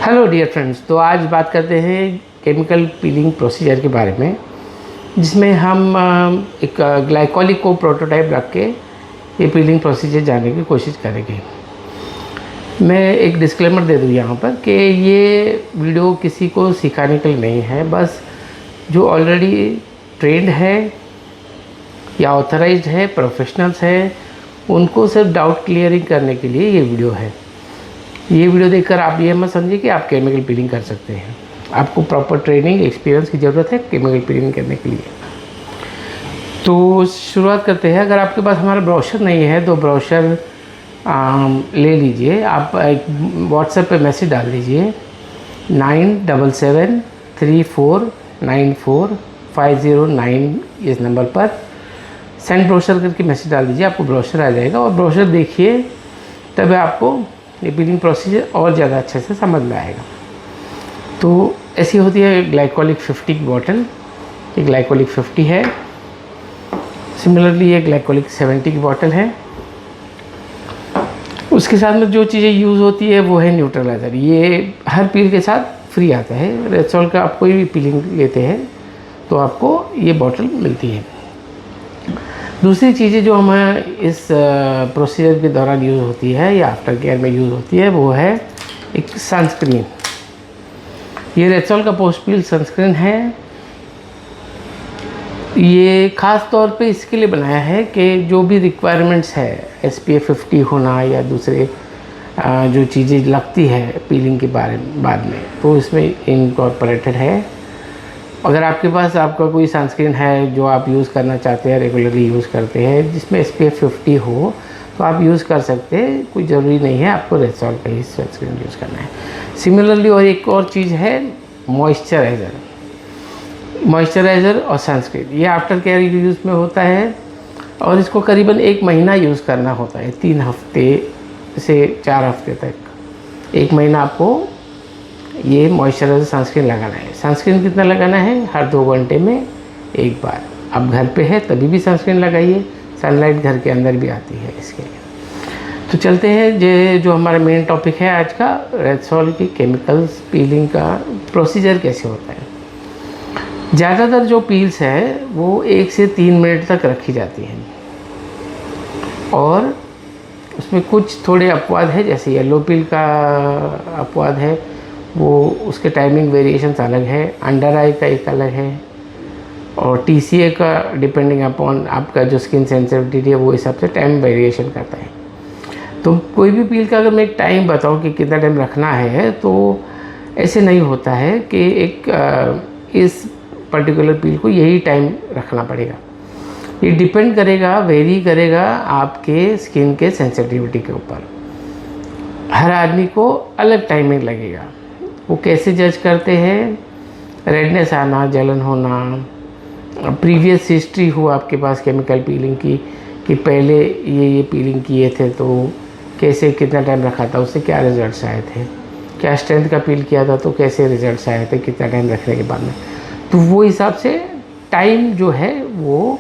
Hello dear friends. तो आज बात करते हैं केमिकल पीलिंग प्रोसीजर के बारे में, जिसमें हम एक ग्लाइकोलिक को प्रोटोटाइप रख के ये पीलिंग प्रोसीजर जानने की कोशिश करेंगे। मैं एक डिस्क्लेमर दे दूँ यहाँ पर कि ये वीडियो किसी को सिखाने के लिए नहीं है, बस जो ऑलरेडी ट्रेंड है या ऑथराइज्ड है, प्रोफेशनल्स हैं, उनको सिर्फ डाउट क्लियरिंग करने के लिए ये वीडियो है। ये वीडियो देखकर आप ये मत समझिए कि आप केमिकल पीलिंग कर सकते हैं। आपको प्रॉपर ट्रेनिंग एक्सपीरियंस की ज़रूरत है केमिकल पीलिंग करने के लिए। तो शुरुआत करते हैं। अगर आपके पास हमारा ब्रोशर नहीं है तो ब्रोशर ले लीजिए। आप एक व्हाट्सएप पे मैसेज डाल दीजिए 9773494509 इस नंबर पर सेंड ब्रोशर करके मैसेज डाल दीजिए। आपको ब्रोशर आ जाएगा और ब्रोशर देखिए, तब आपको ये पीलिंग प्रोसीजर और ज़्यादा अच्छे से समझ में आएगा। तो ऐसी होती है ग्लाइकोलिक 50 की बॉटल। ये ग्लाइकोलिक 50 है। सिमिलरली ये ग्लाइकोलिक 70 की बॉटल है। उसके साथ में जो चीज़ें यूज़ होती है वो है न्यूट्रलाइज़र। ये हर पील के साथ फ्री आता है। रेक्सोल का आप कोई भी पीलिंग लेते हैं तो आपको ये बॉटल मिलती है। दूसरी चीज़ें जो हमें इस प्रोसीजर के दौरान यूज़ होती है या आफ्टर केयर में यूज़ होती है वो है एक सनस्क्रीन। ये रेक्सोल का पोस्ट पील सनस्क्रीन है। ये ख़ास तौर पे इसके लिए बनाया है कि जो भी रिक्वायरमेंट्स है SPF 50 होना या दूसरे जो चीज़ें लगती है पीलिंग के बाद में, तो इसमें इनकॉर्पोरेटेड है। अगर आपके पास आपका कोई सनस्क्रीन है जो आप यूज़ करना चाहते हैं, रेगुलरली यूज़ करते हैं, जिसमें SPF 50 हो, तो आप यूज़ कर सकते हैं। कोई ज़रूरी नहीं है आपको रेक्सोल का ही सनस्क्रीन यूज़ करना है। सिमिलरली और एक और चीज़ है मॉइस्चराइज़र और सनस्क्रीन। ये आफ्टर केयर यूज़ में होता है और इसको करीबन 1 महीना यूज़ करना होता है। 3 हफ्ते से 4 हफ्ते तक, 1 महीना आपको ये मॉइस्चराइज़र सनस्क्रीन लगाना है। सनस्क्रीन कितना लगाना है? हर 2 घंटे में एक बार। आप घर पे है तभी भी सनस्क्रीन लगाइए। सनलाइट घर के अंदर भी आती है इसके लिए। तो चलते हैं जो हमारा मेन टॉपिक है आज का, रेक्सोल की केमिकल्स पीलिंग का प्रोसीजर कैसे होता है। ज़्यादातर जो पील्स है वो 1 से 3 मिनट तक रखी जाती हैं और उसमें कुछ थोड़े अपवाद है। जैसे येलो पील का अपवाद है, वो उसके टाइमिंग वेरिएशंस अलग है। अंडर आई का एक अलग है और TCA का डिपेंडिंग अपॉन आपका जो स्किन सेंसिटिविटी है वो हिसाब से टाइम वेरिएशन करता है। तो कोई भी पील का अगर मैं एक टाइम बताऊं कि कितना टाइम रखना है, तो ऐसे नहीं होता है कि इस पर्टिकुलर पील को यही टाइम रखना पड़ेगा। ये डिपेंड करेगा, वेरी करेगा आपके स्किन के सेंसिटिविटी के ऊपर। हर आदमी को अलग टाइमिंग लगेगा। वो कैसे जज करते हैं? रेडनेस आना, जलन होना, प्रीवियस हिस्ट्री हो आपके पास केमिकल पीलिंग की कि पहले ये पीलिंग किए थे तो कैसे, कितना टाइम रखा था, उससे क्या रिजल्ट्स आए थे, क्या स्ट्रेंथ का पील किया था तो कैसे रिजल्ट्स आए थे, कितना टाइम रखने के बाद में। तो वो हिसाब से टाइम जो है वो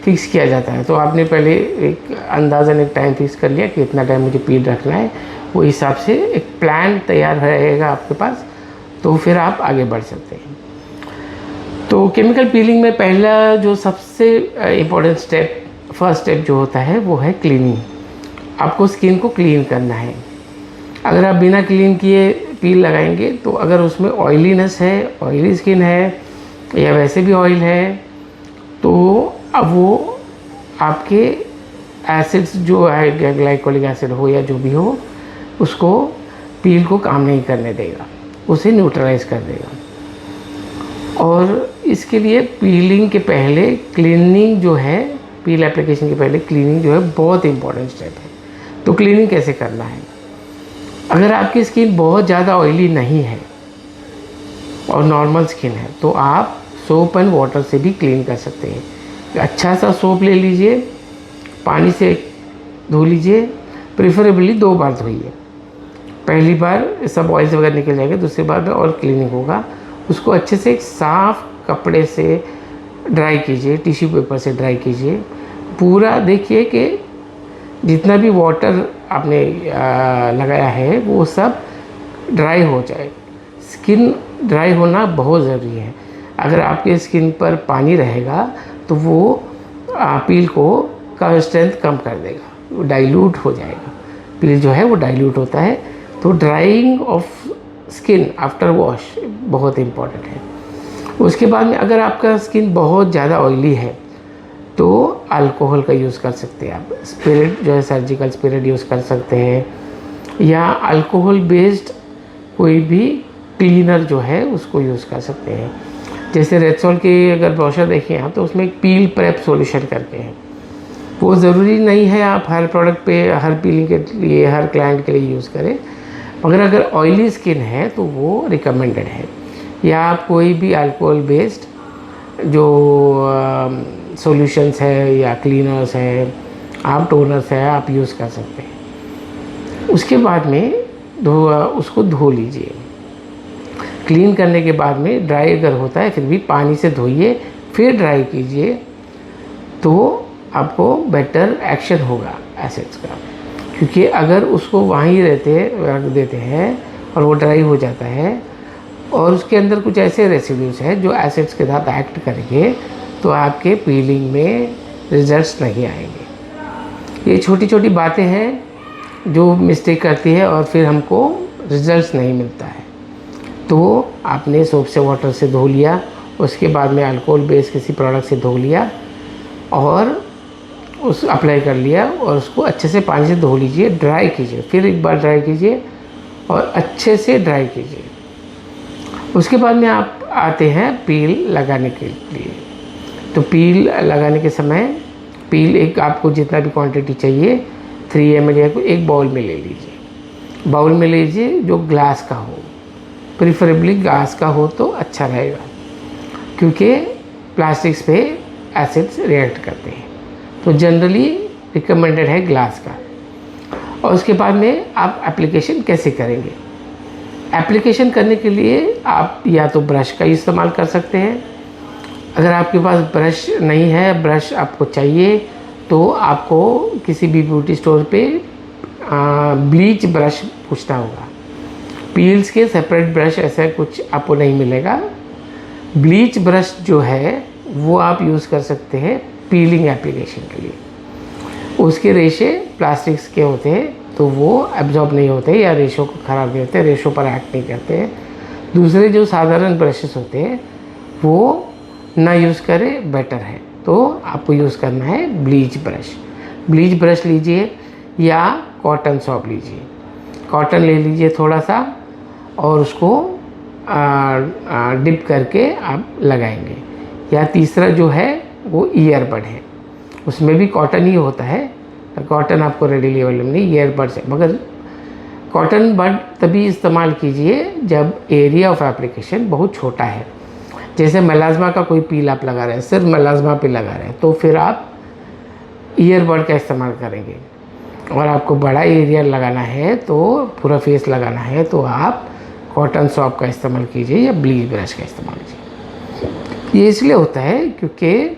फिक्स किया जाता है। तो आपने पहले एक अंदाज़न एक टाइम फिक्स कर लिया कि इतना टाइम मुझे पील रखना है। वो हिसाब से एक प्लान तैयार रहेगा आपके पास, तो फिर आप आगे बढ़ सकते हैं। तो केमिकल पीलिंग में पहला जो सबसे इम्पोर्टेंट स्टेप, फर्स्ट स्टेप जो होता है वो है क्लीनिंग। आपको स्किन को क्लीन करना है। अगर आप बिना क्लीन किए पील लगाएंगे तो अगर उसमें ऑयलीनेस है, ऑयली स्किन है या वैसे भी ऑयल है, तो अब वो आपके एसिड्स जो है, ग्लाइकोलिक एसिड हो या जो भी हो, उसको पील को काम नहीं करने देगा, उसे न्यूट्रलाइज कर देगा। और इसके लिए पीलिंग के पहले क्लीनिंग जो है, पील एप्लीकेशन के पहले क्लीनिंग जो है बहुत इंपॉर्टेंट स्टेप है। तो क्लीनिंग कैसे करना है? अगर आपकी स्किन बहुत ज़्यादा ऑयली नहीं है और नॉर्मल स्किन है तो आप सोप एंड वाटर से भी क्लीन कर सकते हैं। अच्छा सा सोप ले लीजिए, पानी से धो लीजिए, प्रेफरेबली 2 बार धोइए। पहली बार सब ऑयल वगैरह निकल जाएगा, दूसरी बार में और क्लीनिंग होगा। उसको अच्छे से एक साफ़ कपड़े से ड्राई कीजिए, टिश्यू पेपर से ड्राई कीजिए। पूरा देखिए कि जितना भी वाटर आपने लगाया है वो सब ड्राई हो जाए। स्किन ड्राई होना बहुत ज़रूरी है। अगर आपके स्किन पर पानी रहेगा तो वो पील का स्ट्रेंथ कम कर देगा, वो डाइल्यूट हो जाएगा। पील जो है वो डाइल्यूट होता है। तो drying of skin after wash बहुत इम्पॉर्टेंट है। उसके बाद में अगर आपका स्किन बहुत ज़्यादा ऑयली है तो अल्कोहल का यूज़ कर सकते हैं आप। स्पिरिट जो है सर्जिकल स्पिरिट यूज़ कर सकते हैं, या अल्कोहल बेस्ड कोई भी क्लीनर जो है उसको यूज़ कर सकते हैं। जैसे रेक्सोल की अगर ब्रोशर देखें आप तो उसमें एक पील प्रेप सॉल्यूशन करके है। वो ज़रूरी नहीं है आप हर प्रोडक्ट पे हर पीलिंग के लिए हर क्लाइंट के लिए यूज़ करें, मगर अगर ऑयली स्किन है तो वो रिकमेंडेड है। या आप कोई भी अल्कोहल बेस्ड जो सॉल्यूशंस है या क्लीनर्स है, आप टोनर्स है, आप यूज़ कर सकते हैं। उसके बाद में उसको धो लीजिए। क्लीन करने के बाद में ड्राई अगर होता है फिर भी पानी से धोइए, फिर ड्राई कीजिए, तो आपको बेटर एक्शन होगा एसिड्स का। क्योंकि अगर उसको वहीं रख देते हैं और वो ड्राई हो जाता है और उसके अंदर कुछ ऐसे रेसिड्यूज हैं जो एसिड्स के साथ एक्ट करेंगे, तो आपके पीलिंग में रिजल्ट्स नहीं आएंगे। ये छोटी छोटी बातें हैं जो मिस्टेक करती है और फिर हमको रिजल्ट्स नहीं मिलता है। तो आपने सोप से वाटर से धो लिया, उसके बाद में अल्कोहल बेस्ड किसी प्रोडक्ट से धो लिया और उस अप्लाई कर लिया और उसको अच्छे से पानी से धो लीजिए, ड्राई कीजिए, फिर एक बार ड्राई कीजिए और अच्छे से ड्राई कीजिए। उसके बाद में आप आते हैं पील लगाने के लिए। तो पील लगाने के समय पील एक आपको जितना भी क्वांटिटी चाहिए 3 ml या एक बाउल में ले लीजिए। बाउल में लीजिए जो ग्लास का हो, प्रीफरेबली ग्लास का हो तो अच्छा रहेगा, क्योंकि प्लास्टिक्स पे एसिड्स रिएक्ट करते हैं। तो जनरली रिकमेंडेड है ग्लास का। और उसके बाद में आप एप्लीकेशन कैसे करेंगे? एप्लीकेशन करने के लिए आप या तो ब्रश का इस्तेमाल कर सकते हैं। अगर आपके पास ब्रश नहीं है, ब्रश आपको चाहिए, तो आपको किसी भी ब्यूटी स्टोर पे ब्लीच ब्रश पूछना होगा। पील्स के सेपरेट ब्रश ऐसा कुछ आपको नहीं मिलेगा। ब्लीच ब्रश जो है वो आप यूज़ कर सकते हैं पीलिंग एप्लीकेशन के लिए। उसके रेशे प्लास्टिक्स के होते हैं तो वो एब्जॉर्ब नहीं होते या रेशो को ख़राब नहीं होते, रेशो पर एक्ट नहीं करते हैं। दूसरे जो साधारण ब्रशेस होते हैं वो ना यूज़ करें, बेटर है। तो आपको यूज़ करना है ब्लीच ब्रश। ब्लीच ब्रश लीजिए या कॉटन सॉप लीजिए। कॉटन ले लीजिए थोड़ा सा और उसको डिप करके आप लगाएंगे। या तीसरा जो है वो ईयरबड है, उसमें भी कॉटन ही होता है। कॉटन आपको रेडीली अवेलेबल नहीं, ईयरबड्स है। मगर कॉटन बड तभी इस्तेमाल कीजिए जब एरिया ऑफ एप्लीकेशन बहुत छोटा है। जैसे मेलाज़्मा का कोई पील आप लगा रहे हैं, सिर्फ मेलाज़्मा पे लगा रहे हैं, तो फिर आप ईयरबड का इस्तेमाल करेंगे। और आपको बड़ा एरिया लगाना है, तो पूरा फेस लगाना है, तो आप कॉटन सॉप का इस्तेमाल कीजिए या ब्लीच ब्रश का इस्तेमाल कीजिए। ये इसलिए होता है क्योंकि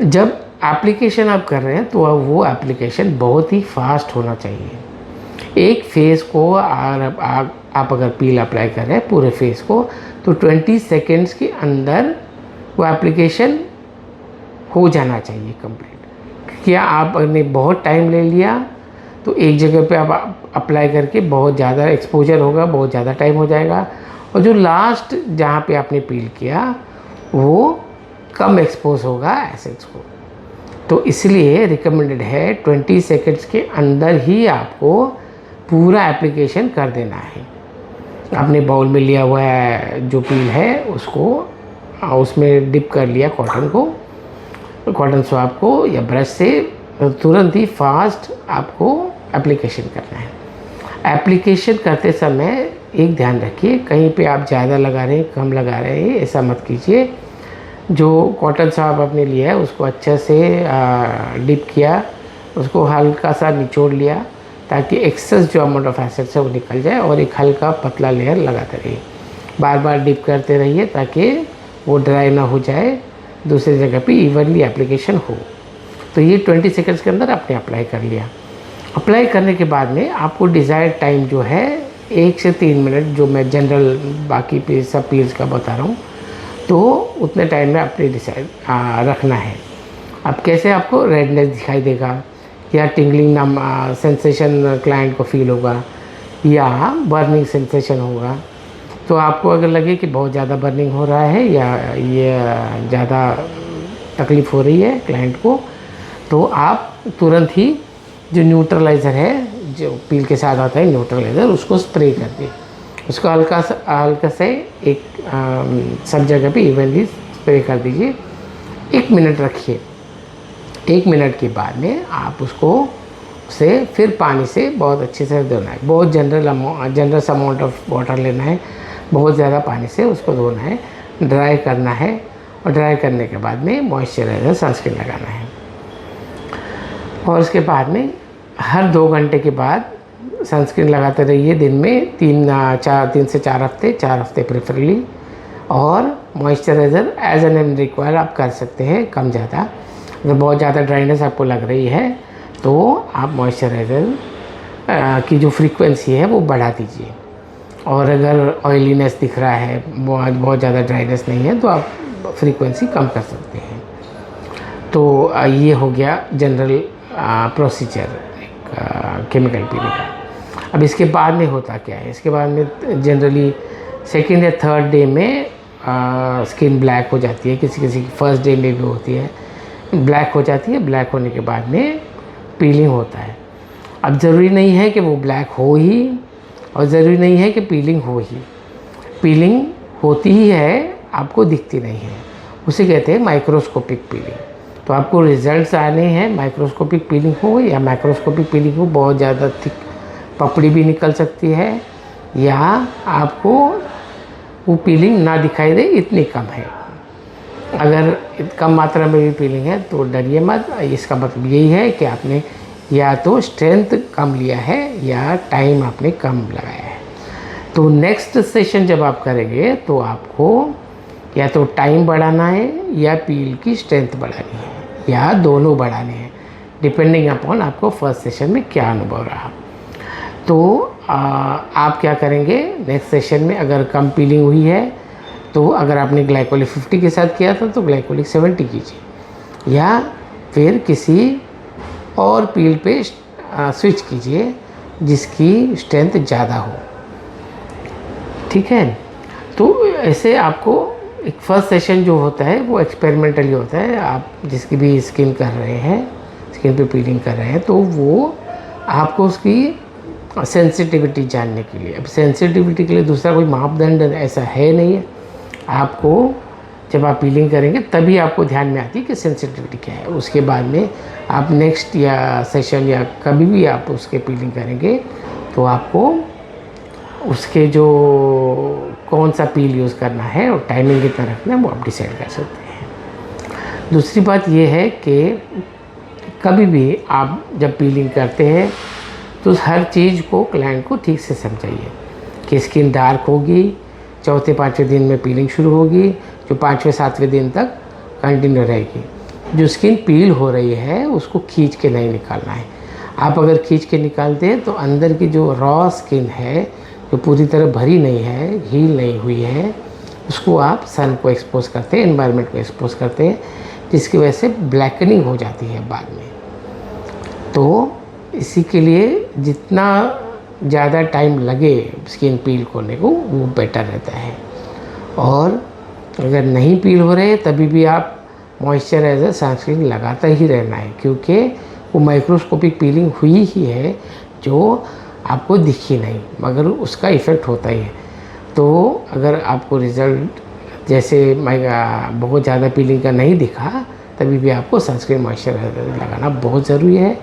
जब एप्लीकेशन आप कर रहे हैं तो वो एप्लीकेशन बहुत ही फास्ट होना चाहिए। एक फेस को आप अगर पील अप्लाई कर रहे हैं पूरे फेस को, तो 20 सेकेंड्स के अंदर वो एप्लीकेशन हो जाना चाहिए कंप्लीट। क्या आपने बहुत टाइम ले लिया तो एक जगह पे आप अप्लाई करके बहुत ज़्यादा एक्सपोजर होगा, बहुत ज़्यादा टाइम हो जाएगा, और जो लास्ट जहाँ पे आपने पील किया वो कम एक्सपोज होगा एसिड्स को। तो इसलिए रिकमेंडेड है 20 सेकेंड्स के अंदर ही आपको पूरा एप्लीकेशन कर देना है। आपने बाउल में लिया हुआ है जो पील है उसको उसमें डिप कर लिया कॉटन को, कॉटन स्वाब को या ब्रश से, तुरंत ही फास्ट आपको एप्लीकेशन करना है। एप्लीकेशन करते समय एक ध्यान रखिए, कहीं पे आप ज़्यादा लगा रहे हैं कम लगा रहे हैं ऐसा मत कीजिए। जो कॉटन स्वाब आपने लिया है उसको अच्छे से डिप किया, उसको हल्का सा निचोड़ लिया ताकि एक्सेस जो अमाउंट ऑफ एसिड है वो निकल जाए, और एक हल्का पतला लेयर लगाते रहिए। बार बार डिप करते रहिए ताकि वो ड्राई ना हो जाए, दूसरी जगह पे इवनली एप्लीकेशन हो। तो ये 20 सेकंड्स के अंदर आपने अप्लाई कर लिया। अप्लाई करने के बाद में आपको डिज़ायर्ड टाइम जो है 1 से 3 मिनट, जो मैं जनरल बाकी पे सब पील्स का बता रहा हूँ, तो उतने टाइम में अपने डिसाइड रखना है। अब कैसे आपको रेडनेस दिखाई देगा या टिंगलिंग नाम सेंसेशन क्लाइंट को फील होगा या बर्निंग सेंसेशन होगा। तो आपको अगर लगे कि बहुत ज़्यादा बर्निंग हो रहा है या ये ज़्यादा तकलीफ़ हो रही है क्लाइंट को, तो आप तुरंत ही जो न्यूट्रलाइज़र है, जो पील के साथ आता है न्यूट्रलाइज़र, उसको स्प्रे कर दिए। उसको हल्का से एक सब जगह पे इवनली स्प्रे कर दीजिए। 1 मिनट रखिए। 1 मिनट के बाद में आप उसको से फिर पानी से बहुत अच्छे से धोना है। बहुत जनरस अमाउंट ऑफ वाटर लेना है, बहुत ज़्यादा पानी से उसको धोना है, ड्राई करना है, और ड्राई करने के बाद में मॉइस्चराइज़र सनस्क्रीन लगाना है। और उसके बाद में हर 2 घंटे के बाद सनस्क्रीन लगाते रहिए। दिन में 3 से 4 हफ्ते, 4 हफ्ते प्रेफरेबली। और moisturiser as and when required आप कर सकते हैं, कम ज़्यादा। अगर बहुत ज़्यादा ड्राइनेस आपको लग रही है तो आप मॉइस्चराइज़र की जो फ्रीक्वेंसी है वो बढ़ा दीजिए। और अगर ऑयलीनेस दिख रहा है, बहुत ज़्यादा ड्राइनेस नहीं है, तो आप फ्रीक्वेंसी कम कर सकते हैं। तो ये हो गया जनरल प्रोसीजर केमिकल पीने का। अब इसके बाद में होता क्या है? इसके बाद में जनरली 2nd या 3rd डे में स्किन ब्लैक हो जाती है। किसी किसी की 1st डे में भी होती है, ब्लैक हो जाती है। ब्लैक होने के बाद में पीलिंग होता है। अब ज़रूरी नहीं है कि वो ब्लैक हो ही, और ज़रूरी नहीं है कि पीलिंग हो ही। पीलिंग होती ही है, आपको दिखती नहीं है, उसे कहते हैं माइक्रोस्कोपिक पीलिंग। तो आपको रिजल्ट्स आने हैं, माइक्रोस्कोपिक पीलिंग हो या मैक्रोस्कोपिक पीलिंग हो, बहुत ज़्यादा थिक पपड़ी भी निकल सकती है, या आपको वो पीलिंग ना दिखाई दे, इतनी कम है। अगर कम मात्रा में भी पीलिंग है तो डरिए मत। इसका मतलब यही है कि आपने या तो स्ट्रेंथ कम लिया है या टाइम आपने कम लगाया है। तो नेक्स्ट सेशन जब आप करेंगे तो आपको या तो टाइम बढ़ाना है या पील की स्ट्रेंथ बढ़ानी है, या दोनों बढ़ाने हैं, डिपेंडिंग अपॉन आपको फर्स्ट सेशन में क्या अनुभव रहा। तो आप क्या करेंगे नेक्स्ट सेशन में? अगर कम पीलिंग हुई है तो अगर आपने ग्लाइकोलिक 50 के साथ किया था तो ग्लाइकोलिक 70 कीजिए, या फिर किसी और पील पे स्विच कीजिए जिसकी स्ट्रेंथ ज़्यादा हो। ठीक है? तो ऐसे आपको एक फर्स्ट सेशन जो होता है वो एक्सपेरिमेंटली होता है। आप जिसकी भी स्किन कर रहे हैं, स्किन पे पीलिंग कर रहे हैं, तो वो आपको उसकी सेंसिटिविटी जानने के लिए। अब सेंसिटिविटी के लिए दूसरा कोई मापदंड ऐसा है नहीं है। आपको जब आप पीलिंग करेंगे तभी आपको ध्यान में आती है कि सेंसिटिविटी क्या है। उसके बाद में आप नेक्स्ट या सेशन या कभी भी आप उसके पीलिंग करेंगे तो आपको उसके जो कौन सा पील यूज़ करना है और टाइमिंग कितना रखना है वो आप डिसाइड कर सकते हैं। दूसरी बात ये है कि कभी भी आप जब पीलिंग करते हैं तो हर चीज़ को क्लाइंट को ठीक से समझाइए कि स्किन डार्क होगी, 4-5वें दिन में पीलिंग शुरू होगी, जो 5वें-7वें दिन तक कंटिन्यू रहेगी। जो स्किन पील हो रही है उसको खींच के नहीं निकालना है। आप अगर खींच के निकालते हैं तो अंदर की जो रॉ स्किन है, जो पूरी तरह भरी नहीं है, हील नहीं हुई है, उसको आप सन को एक्सपोज करते हैं, एनवायरनमेंट को एक्सपोज करते हैं, जिसकी वजह से ब्लैकनिंग हो जाती है बाद में। तो इसी के लिए जितना ज़्यादा टाइम लगे स्किन पील होने को वो बेटर रहता है। और अगर नहीं पील हो रहे तभी भी आप मॉइस्चराइज़र सनस्क्रीन लगाता ही रहना है, क्योंकि वो माइक्रोस्कोपिक पीलिंग हुई ही है जो आपको दिखी नहीं, मगर उसका इफ़ेक्ट होता ही है। तो अगर आपको रिज़ल्ट जैसे बहुत ज़्यादा पीलिंग का नहीं दिखा तभी भी आपको सनस्क्रीन मॉइस्चराइज़र लगाना बहुत ज़रूरी है।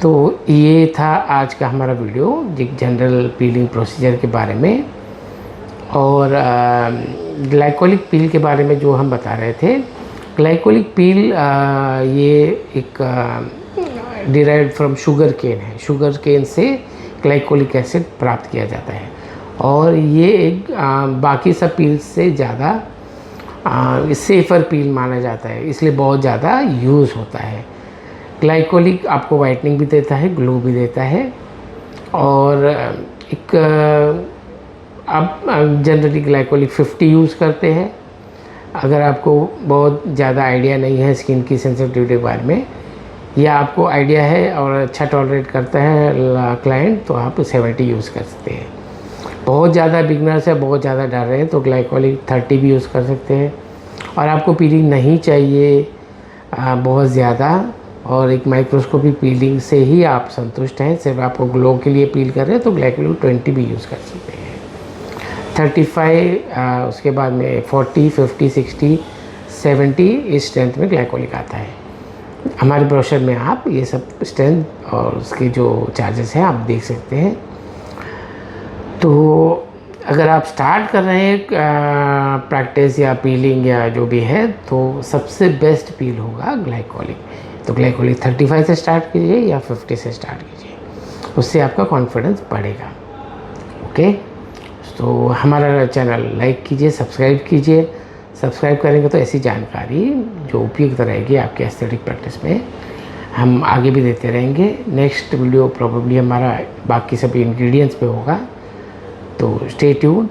तो ये था आज का हमारा वीडियो जनरल पीलिंग प्रोसीजर के बारे में, और ग्लाइकोलिक पील के बारे में जो हम बता रहे थे। ग्लाइकोलिक पील ये एक डिराइव्ड फ्रॉम शुगर केन है। शुगर केन से ग्लाइकोलिक एसिड प्राप्त किया जाता है, और ये एक बाकी सब पील से ज़्यादा सेफ़र पील माना जाता है, इसलिए बहुत ज़्यादा यूज़ होता है। ग्लाइकोलिक आपको वाइटनिंग भी देता है, ग्लो भी देता है, और एक आप जनरली ग्लाइकोलिक 50 यूज़ करते हैं। अगर आपको बहुत ज़्यादा आइडिया नहीं है स्किन की सेंसिटिविटी के बारे में, या आपको आइडिया है और अच्छा टॉलरेट करता है क्लाइंट, तो आप 70 यूज़ कर सकते हैं। बहुत ज़्यादा बिगनर्स है, बहुत ज़्यादा डर रहे हैं, तो ग्लाइकोलिक 30 भी यूज़ कर सकते हैं। और आपको पीलिंग नहीं चाहिए बहुत ज़्यादा, और एक माइक्रोस्कोपिक पीलिंग से ही आप संतुष्ट हैं, सिर्फ आपको ग्लो के लिए पील कर रहे हैं, तो ग्लाइकोलिक 20 भी यूज़ कर सकते हैं। 35 उसके बाद में 40, 50, 60, 70 इस स्ट्रेंथ में ग्लाइकोलिक आता है। हमारे ब्रोशर में आप ये सब स्ट्रेंथ और उसके जो चार्जेस हैं आप देख सकते हैं। तो अगर आप स्टार्ट कर रहे हैं प्रैक्टिस या पीलिंग या जो भी है, तो सबसे बेस्ट पील होगा ग्लाइकोलिक। तो ग्लाइकोलिक 35 से स्टार्ट कीजिए या 50 से स्टार्ट कीजिए, उससे आपका कॉन्फिडेंस बढ़ेगा। ओके, तो हमारा चैनल लाइक कीजिए, सब्सक्राइब कीजिए। सब्सक्राइब करेंगे तो ऐसी जानकारी जो उपयुक्त रहेगी आपके एस्थेटिक प्रैक्टिस में, हम आगे भी देते रहेंगे। नेक्स्ट वीडियो प्रोबेबली हमारा बाकी सभी इंग्रेडिएंट्स पे होगा, तो स्टे ट्यून्ड।